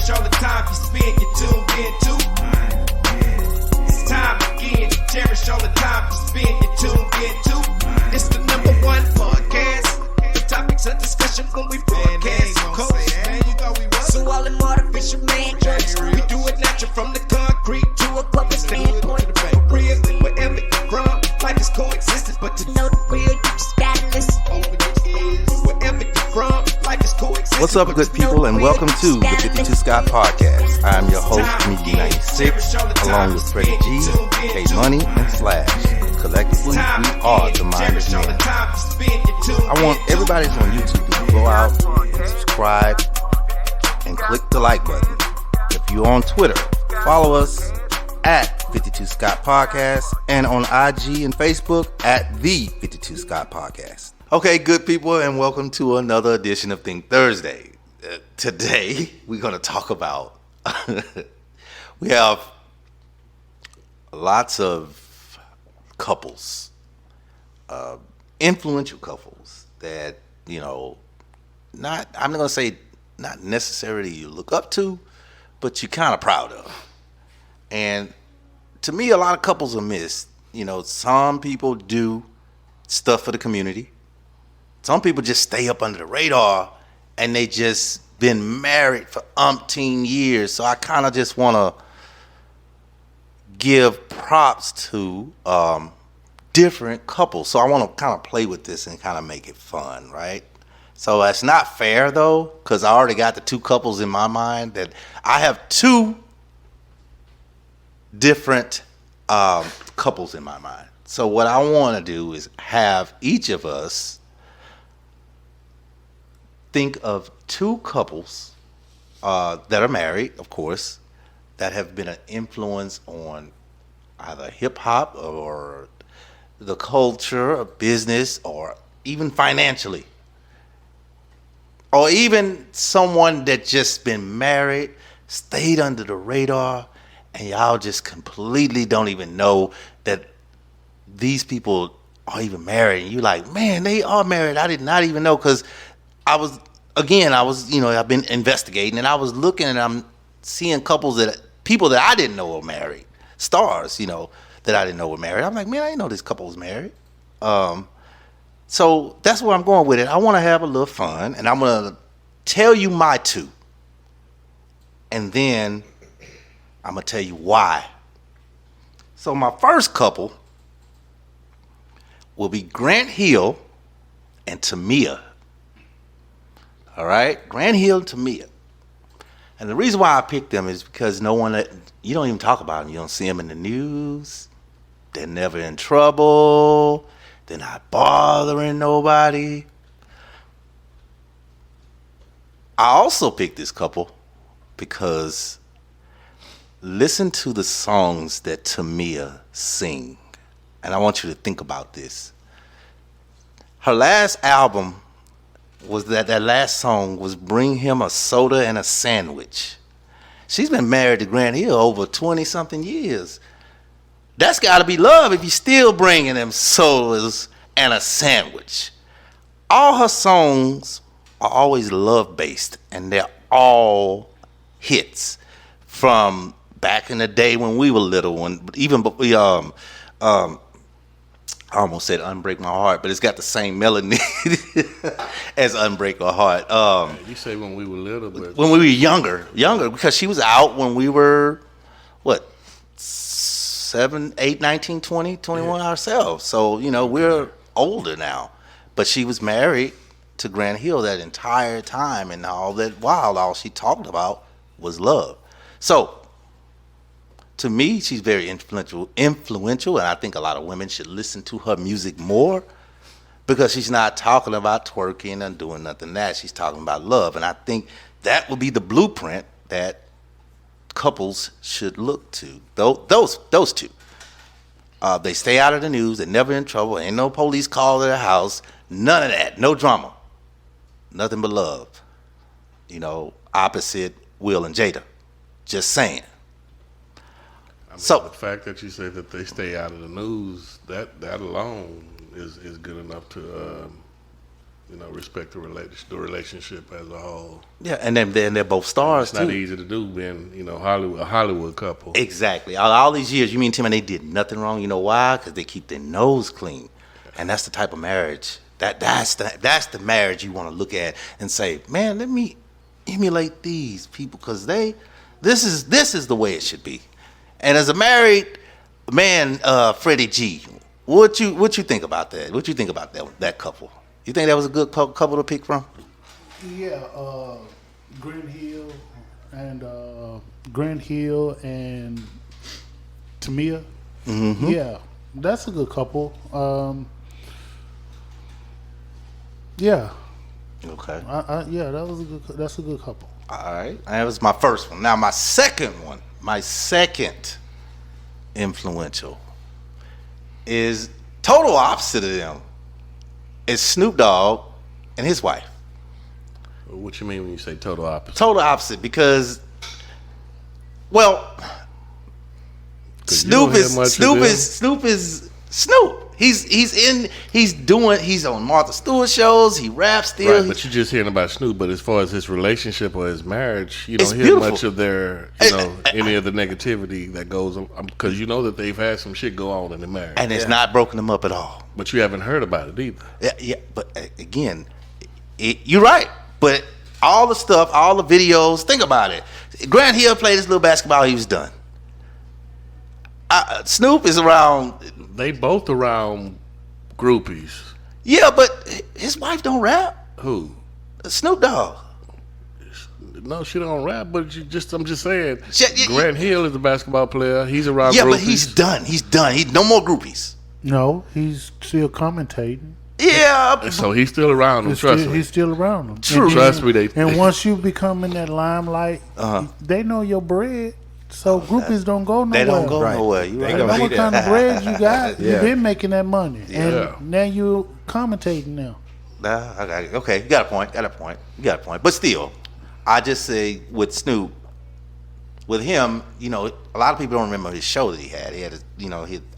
cherish all the time you spend, you tuned in too. It's time again to cherish all the time you spend, you tuned in too. It's the number one podcast. The topics of discussion when we broadcast. So all them artificial man jokes, we do it natural from the concrete to a public standpoint. Real, wherever you're from, life is coexistence, but to know the real, you just gotta listen. Wherever you're from, life is coexistence. What's up, good people, and welcome to the 52 Scott Podcast. I'm your host, Mickey 96, along with Freddie G, K Money, and Slash. Collectively, we are the Minded Men. I want everybody that's on YouTube to go out and subscribe and click the like button. If you're on Twitter, follow us at 52 Scott Podcast, and on IG and Facebook at the 52 Scott Podcast. Okay, good people, and welcome to another edition of Think Thursday. Today, we're going to talk about, we have lots of couples, influential couples that, you know, I'm not going to say not necessarily you look up to, but you're kind of proud of. And to me, a lot of couples are missed. You know, some people do stuff for the community. Some people just stay up under the radar and they just been married for umpteen years. So I kind of just want to give props to different couples. So I want to kind of play with this and kind of make it fun, right? So that's not fair, though, because I already got the two couples in my mind. That I have two different couples in my mind. So what I want to do is have each of us think of two couples that are married, of course, that have been an influence on either hip-hop or the culture or business or even financially. Or even someone that just been married, stayed under the radar, and y'all just completely don't even know that these people are even married. And you're like, man, they are married. I did not even know, because I've been investigating, and I was looking, and I'm seeing people that I didn't know were married, stars, that I didn't know were married. I'm like, man, I didn't know this couple was married. So that's where I'm going with it. I want to have a little fun, and I'm going to tell you my two. And then I'm going to tell you why. So my first couple will be Grant Hill and Tamia. All right? Grant Hill and Tamia. And the reason why I picked them is because you don't even talk about them. You don't see them in the news. They're never in trouble. They're not bothering nobody. I also picked this couple because listen to the songs that Tamia sing. And I want you to think about this. Her last album was that last song was Bring Him a Soda and a Sandwich. She's been married to Grant Hill over 20-something years. That's got to be love if you're still bringing them sodas and a sandwich. All her songs are always love-based, and they're all hits from back in the day when we were little. And even I almost said Unbreak My Heart, but it's got the same melody as Unbreak My Heart. You say when we were little, but when we were younger, because she was out when we were, 7, 8, 19, 20, 21 ourselves. So, we're older now. But she was married to Grant Hill that entire time, and all that while all she talked about was love. So, to me, she's very influential, and I think a lot of women should listen to her music more, because she's not talking about twerking and doing nothing that. She's talking about love, and I think that would be the blueprint that couples should look to. Those two. They stay out of the news. They're never in trouble. Ain't no police call to their house. None of that. No drama. Nothing but love. Opposite Will and Jada. Just saying. The fact that you say that they stay out of the news, that alone is good enough to respect the relationship as a whole. Yeah, and then they're both stars It's not too. easy to do being, a Hollywood couple. Exactly. All these years, you mean Tim, and they did nothing wrong. You know why? Because they keep their nose clean, and that's the type of marriage that's the marriage you want to look at and say, man, let me emulate these people because this is the way it should be. And as a married man, Freddie G, what you think about that? What you think about that couple? You think that was a good couple to pick from? Yeah, Grant Hill and Tamia. Mm-hmm. Yeah, that's a good couple. Yeah. Okay. Yeah, that's a good couple. All right. That was my first one. Now my second influential is total opposite of them. It's Snoop Dogg and his wife. What you mean when you say total opposite? Total opposite because, well, 'Cause you don't hear much of them. Snoop is Snoop. He's on Martha Stewart shows. He raps still. Right, but you're just hearing about Snoop. But as far as his relationship or his marriage, you It's don't hear beautiful. much of their, any of the negativity that goes on. Because you know that they've had some shit go on in the marriage. And it's not broken them up at all. But you haven't heard about it either. Yeah, but again, you're right. But all the stuff, all the videos, think about it. Grant Hill played his little basketball, he was done. Snoop is around. They both around groupies. Yeah, but his wife don't rap. Who? Snoop Dogg. No, she don't rap, but I'm just saying. Yeah. Grant Hill is a basketball player. He's around Yeah, groupies. but he's done. He's done. No more groupies. No, he's still commentating. Yeah. So he's still around them, trust me. He's still around them. True. And Trust me, And once you become in that limelight, they know your bread. So groupies don't go nowhere. They don't go Right. nowhere. You They right. They gonna know be what there. kind of bread you got. Yeah. You've been making that money. Yeah. And now you're commentating now. Okay, you got a point. But still, I just say with Snoop, with him, a lot of people don't remember his show that he had. He had,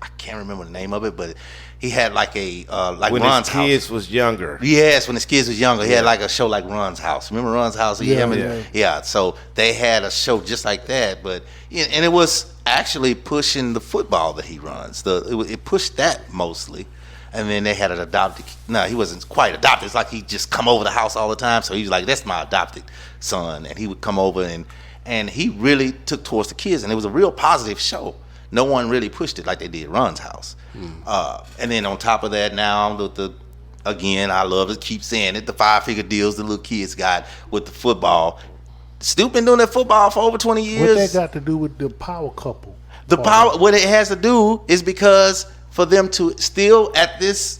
I can't remember the name of it, but he had like a When Ron's his kids House. was younger. Yes, when his kids was younger, he had like a show like Ron's House. Remember Ron's House? Yeah. So they had a show just like that, but and it was actually pushing the football that he runs. It pushed that mostly. And then they had an adopted. No, he wasn't quite adopted. It's like he just come over the house all the time. So he was like, "That's my adopted son," and he would come over and he really took towards the kids, and it was a real positive show. No one really pushed it like they did Ron's House. And then on top of that, now again, I love to keep saying it, the 5-figure deals the little kids got with the football. Snoop been doing that football for over 20 years. What that got to do with the power couple? What it has to do is because for them to still at this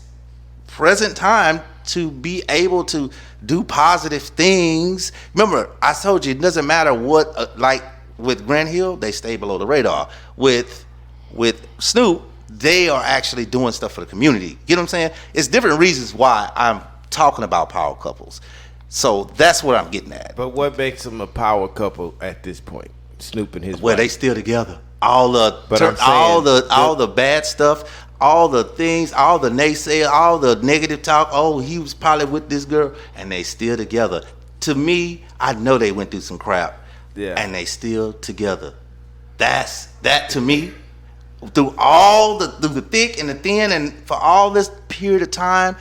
present time to be able to do positive things. Remember, I told you it doesn't matter what. Like with Grant Hill, they stay below the radar. With Snoop, they are actually doing stuff for the community. You know what I'm saying? It's different reasons why I'm talking about power couples. So that's what I'm getting at. But what makes them a power couple at this point? Snoop and his Well, wife. they still together. All the But I'm saying all the bad stuff, all the things, all the naysayers, all the negative talk. Oh, he was probably with this girl, and they still together. To me, I know they went through some crap, and they still together. That to me, through the thick and the thin, and for all this period of time,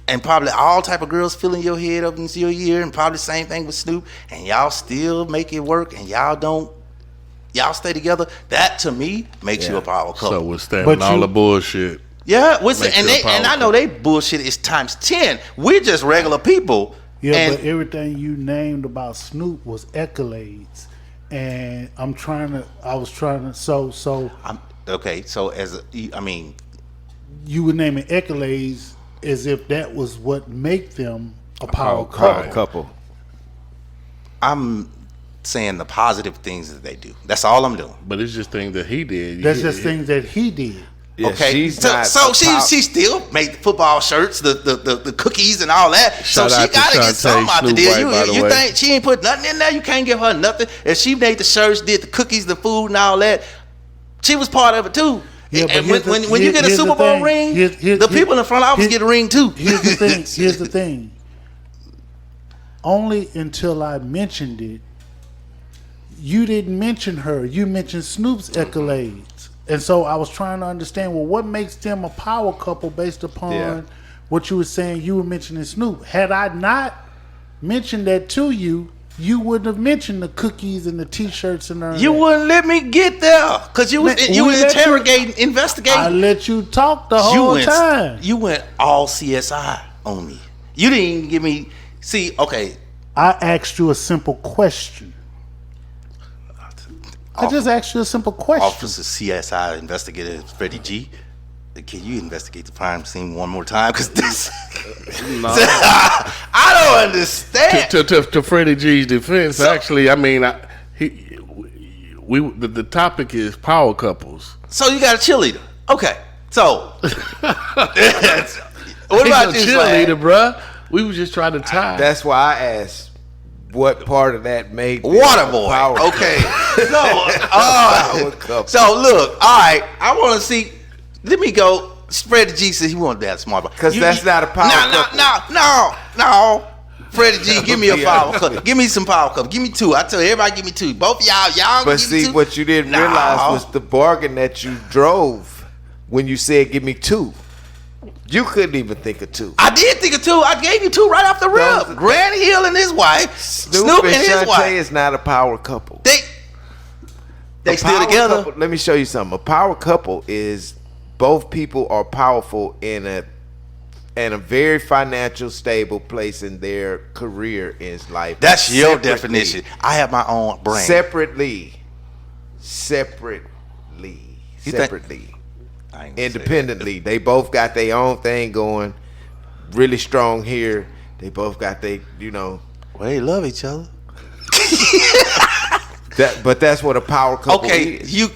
and probably all type of girls filling your head up into your ear, and probably the same thing with Snoop, and y'all still make it work, and y'all stay together. That to me makes you a power couple. So withstanding all the bullshit. Yeah, Makes you a power and I know they bullshit is times 10. We're just regular people. Yeah, and but everything you named about Snoop was accolades, and I was trying to. So okay. So you were naming accolades as if that was what make them a power couple. I'm saying the positive things that they do. That's all I'm doing. But it's just things that he did. That's just things that he did. Yeah, Okay, she's she still made the football shirts, the cookies and all that. Shout so she out to gotta get Shantae something out the Snoop deal. White, by the You way. think she ain't put nothing in there? You can't give her nothing. If she made the shirts, did the cookies, the food, and all that, she was part of it too. Yeah, but And here's when you get a here's the Super Bowl thing. ring, Here- the people in the front office get a ring too. Here's the thing. Here's the thing. Only until I mentioned it, you didn't mention her. You mentioned Snoop's accolades, and so I was trying to understand. Well, what makes them a power couple based upon Yeah. what you were saying? You were mentioning Snoop. Had I not mentioned that to you, you wouldn't have mentioned the cookies and the T-shirts and all You that. wouldn't let me get there because you was Man, you we were let you- interrogating, investigating. I let you talk the you whole went, time. You went all CSI on me. You didn't even give me. See, okay. I asked you a simple question. I just asked you a simple question. Officer CSI investigator Freddie G. Can you investigate the crime scene one more time? Because this, No. I don't understand. To Freddie G's defense, actually, I mean, the topic is power couples. So you got a cheerleader. Okay. So what Ain't about no you, cheerleader, Swag? bruh? We was just trying to tie. That's why I asked what part of that made them Water a boy. power Okay. power couple. So look, all right. I want to see. Let me go. Freddie G says he wanted that smart. Because that's not a power couple. No. Freddie G, give me a power couple. Give me some power couple. Give me two. I tell you, everybody, give me two. Both of y'all. But give me see, two. what you didn't No. realize was the bargain that you drove when you said, give me two. You couldn't even think of two. I did think of two. I gave you two right off the Those- rip. Grant Hill and his wife. Snoop and his Shantae wife. is not a power couple. They A still power together. couple- let me show you something. A power couple is both people are powerful in a very financial stable place in their career in life. That's your Separately. definition. I have my own brain. Separately. You think- I ain't gonna say Independently. They both got their own thing going. Really strong here. They both got their, that. Well, they love each other. but that's what a power couple Okay, is.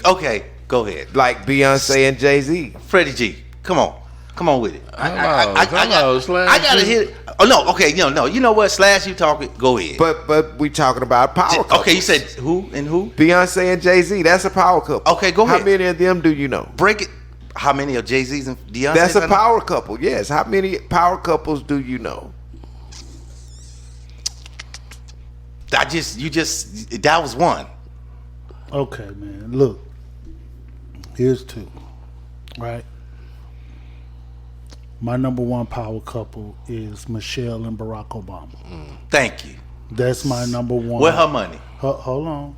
go ahead. Like Beyonce and Jay-Z. Freddie G, come on with it. Hello, Slash. I gotta hit it. Oh no, okay, no. You know what? Slash, you talking? Go ahead. But we talking about power couples. Okay, you said who and who? Beyonce and Jay-Z, that's a power couple. Okay, go ahead. How many of them do you know? Break it. How many of Jay-Z's and Beyonce's? That's a I know? power couple, yes. How many power couples do you know? That was one. Okay, man. Look, here's two. Right. My number one power couple is Michelle and Barack Obama. Thank you. That's my number one. Where her money? Hold on.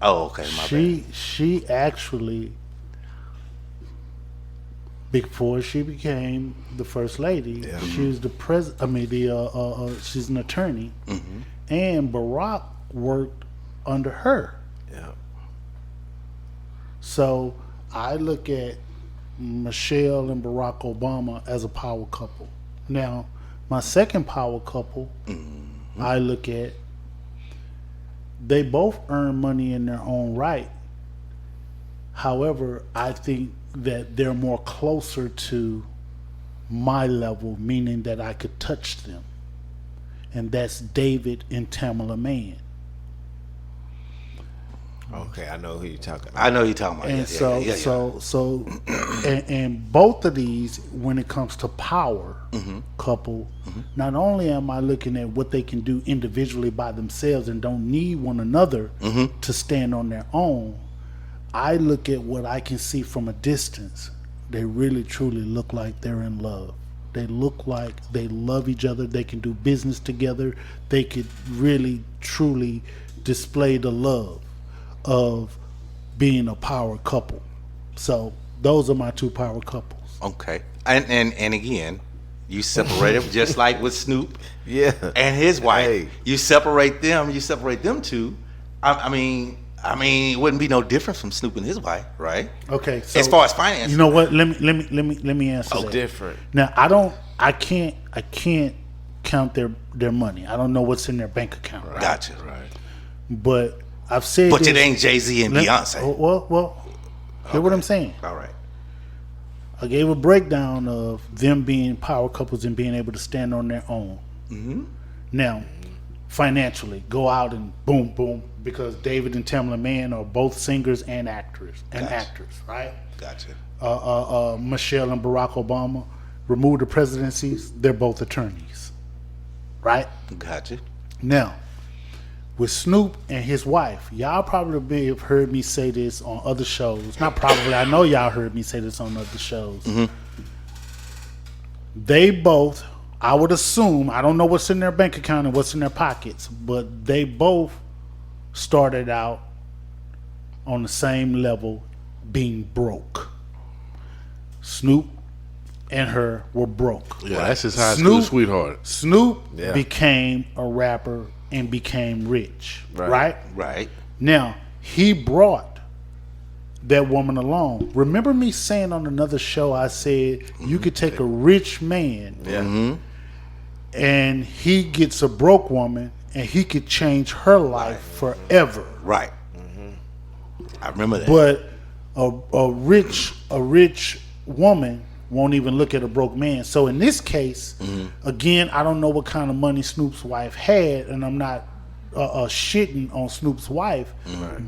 Oh, okay, my bad. She actually, before she became the first lady, she was the president. I mean, she's an attorney, and Barack worked under her. Yeah. So I look at Michelle and Barack Obama as a power couple. Now, my second power couple, I look at, they both earn money in their own right. However, I think that they're more closer to my level, meaning that I could touch them. And that's David and Tamala Mann. Okay, I know who you're talking about. I know you're talking about. And Yeah. so, and both of these, when it comes to power couple, not only am I looking at what they can do individually by themselves and don't need one another to stand on their own, I look at what I can see from a distance. They really truly look like they're in love. They look like they love each other. They can do business together. They could really truly display the love of being a power couple. So those are my two power couples. Okay. And again, you separate them just like with Snoop Yeah. and his wife. Hey. You separate them two. I mean, it wouldn't be no different from Snoop and his wife, right? Okay. So As far as finance. you know what? Let me answer that. Different. Now I can't count their money. I don't know what's in their bank account. Right? Gotcha. But I've said But this, it ain't Jay-Z and Beyonce. Well, hear what I'm saying. All right. I gave a breakdown of them being power couples and being able to stand on their own. Now, financially. Go out and boom, boom, because David and Tamla Mann are both singers and actors, right? Gotcha. Michelle and Barack Obama removed the presidencies. They're both attorneys, right? Gotcha. Now, with Snoop and his wife, y'all probably have heard me say this on other shows. Not probably, I know y'all heard me say this on other shows. They both, I would assume, I don't know what's in their bank account and what's in their pockets, but they both started out on the same level, being broke. Snoop and her were broke. Yeah, that's his high school sweetheart. Snoop became a rapper and became rich, right? Right. Now, he brought that woman along. Remember me saying on another show, I said, you could take a rich man and he gets a broke woman and he could change her life forever. Right. I remember that. But a rich woman won't even look at a broke man. So in this case, again, I don't know what kind of money Snoop's wife had, and I'm not shitting on Snoop's wife.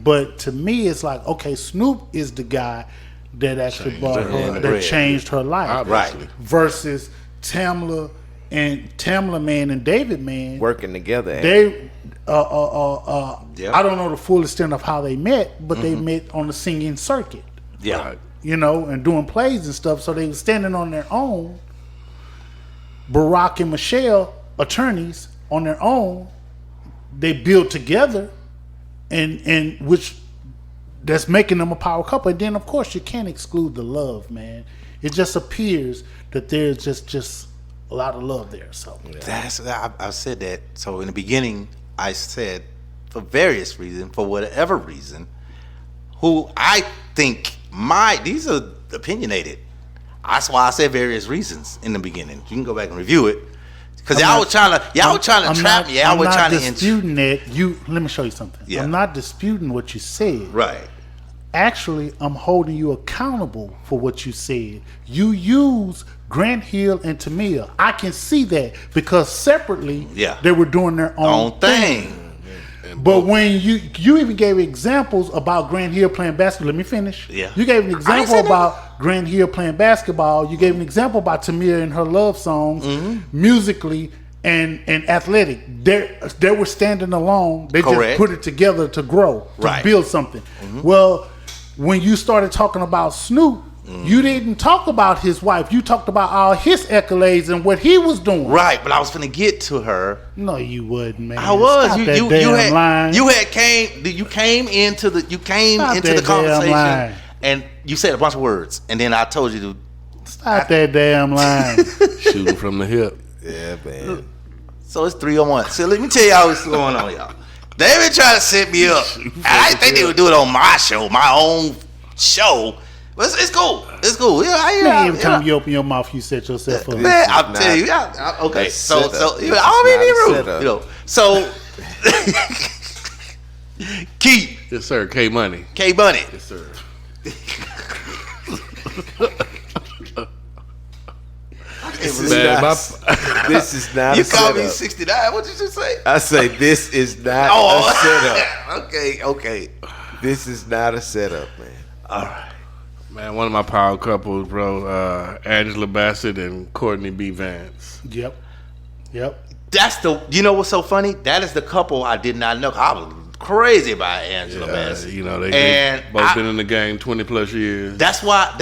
But to me, it's like, okay, Snoop is the guy that actually brought her, that changed her life, Right. Versus Tamla Mann and David Mann Working together. They, I don't know the full extent of how they met, but they met on the singing circuit. Yeah. You know, and doing plays and stuff. So they were standing on their own. Barack and Michelle, attorneys, on their own. They build together, and which that's making them a power couple. And then, of course, you can't exclude the love, man. It just appears that there's just a lot of love there. So I said that. So in the beginning, I said, for various reasons, for whatever reason, who I think these are opinionated. That's why I said various reasons in the beginning. You can go back and review it. Because y'all were trying to trap me. Y'all were trying to disputing that. Let me show you something. Yeah. I'm not disputing what you said. Right. Actually, I'm holding you accountable for what you said. You use Grant Hill and Tamia. I can see that because separately, they were doing their own thing. But when you even gave examples about Grant Hill playing basketball. Let me finish. Yeah. You gave an example about Grant Hill playing basketball. You gave an example about Tamia and her love songs, musically and athletic. They were standing alone. They just put it together to grow, to build something. Well, when you started talking about Snoop, you didn't talk about his wife. You talked about all his accolades and what he was doing. Right, but I was finna get to her. No, you wouldn't, man. I was. Stop You came into the conversation and you said a bunch of words, and then I told you to stop that damn line. Shooting from the hip. Yeah, man. So it's 3-on-1. So let me tell y'all what's going on, y'all. They been trying to set me up. I didn't think they would do it on my show, my own show. But it's cool. It's cool. Every time you open your mouth, you set yourself up. Man, I'll tell you. Okay, so I don't mean to be rude. So Keith. Yes, sir. K Money. Yes, sir. This is not you a called me setup. 69. What did you just say? I say this is not a setup. Okay. This is not a setup, man. All right. Man, one of my power couples, bro, Angela Bassett and Courtney B. Vance. Yep. That's you know what's so funny? That is the couple I did not know. I was crazy about Angela Bassett. You know, they both been in the game 20 plus years. That's why,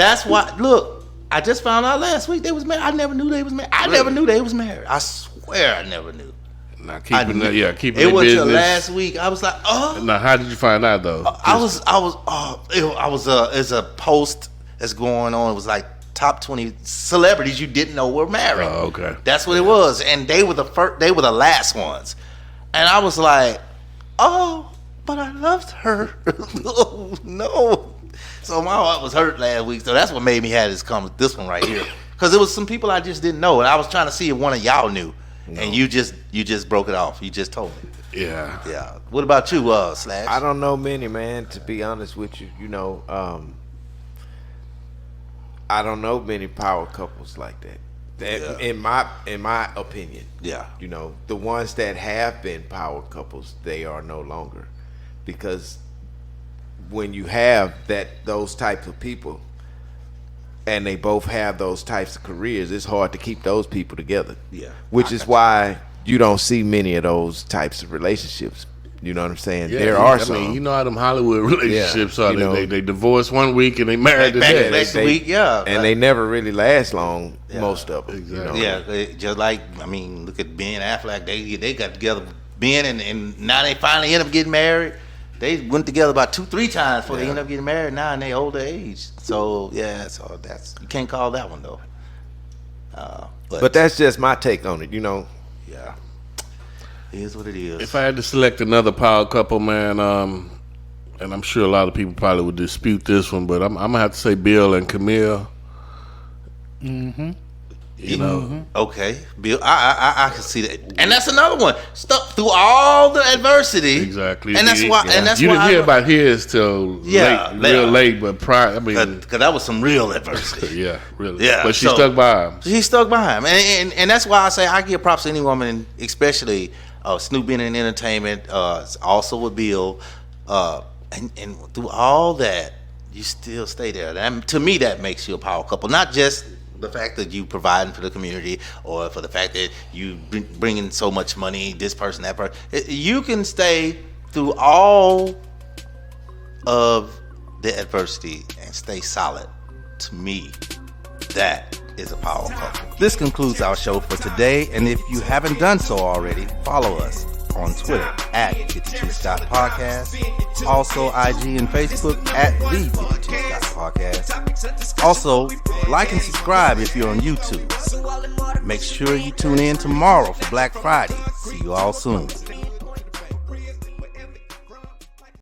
look, I just found out last week they was married. I never knew they was married. I never knew they was married. I swear I never knew. Now keeping it It was till last week. I was like, oh. Now, how did you find out though? It's a post that's going on. It was like top 20 celebrities you didn't know were married. Oh, okay. That's what it was, and they were the last ones, and I was like, oh, but I loved her. No. So my heart was hurt last week. So that's what made me have this one right here, because it was some people I just didn't know, and I was trying to see if one of y'all knew. No. And you just broke it off. You just told me. Yeah. What about you, Slash? I don't know many, man, to be honest with you. You know, I don't know many power couples like that. In my opinion. Yeah. You know, the ones that have been power couples, they are no longer, because when you have those types of people, and they both have those types of careers, it's hard to keep those people together. Yeah. Which is why you don't see many of those types of relationships. You know what I'm saying? Yeah, there are I some. mean, you know how them Hollywood relationships are. you know. They divorce one week and they married the Back next. next week, yeah. And they never really last long, most of them. Exactly. You know? Yeah, just like, I mean, look at Ben Affleck. They got together, Ben, and now they finally end up getting married. They went together about 2-3 times before they end up getting married now in their older age. So yeah, so that's, you can't call that one though. But that's just my take on it, you know. Yeah, it is what it is. If I had to select another power couple, man, and I'm sure a lot of people probably would dispute this one, but I'm gonna have to say Bill and Camille. Mm-hmm. You know, Okay, Bill, I can see that, and that's another one. Stuck through all the adversity, exactly. and that's why. And that's you why didn't hear about his till real late, but prior. I mean, because that was some real adversity. yeah, really. Yeah, but she so- stuck by him. He stuck by him, and that's why I say I give props to any woman, especially Snoop being in entertainment, also with Bill, and through all that, you still stay there. And to me, that makes you a power couple, not just the fact that you providing for the community, or for the fact that you bring in so much money, this person, that person. You can stay through all of the adversity and stay solid. To me, that is a power couple. This concludes our show for today, and if you haven't done so already, follow us on Twitter at 52 Scott Podcast, also IG and Facebook at the 52 Scott Podcast. Also, like and subscribe if you're on YouTube. Make sure you tune in tomorrow for Black Friday. See you all soon.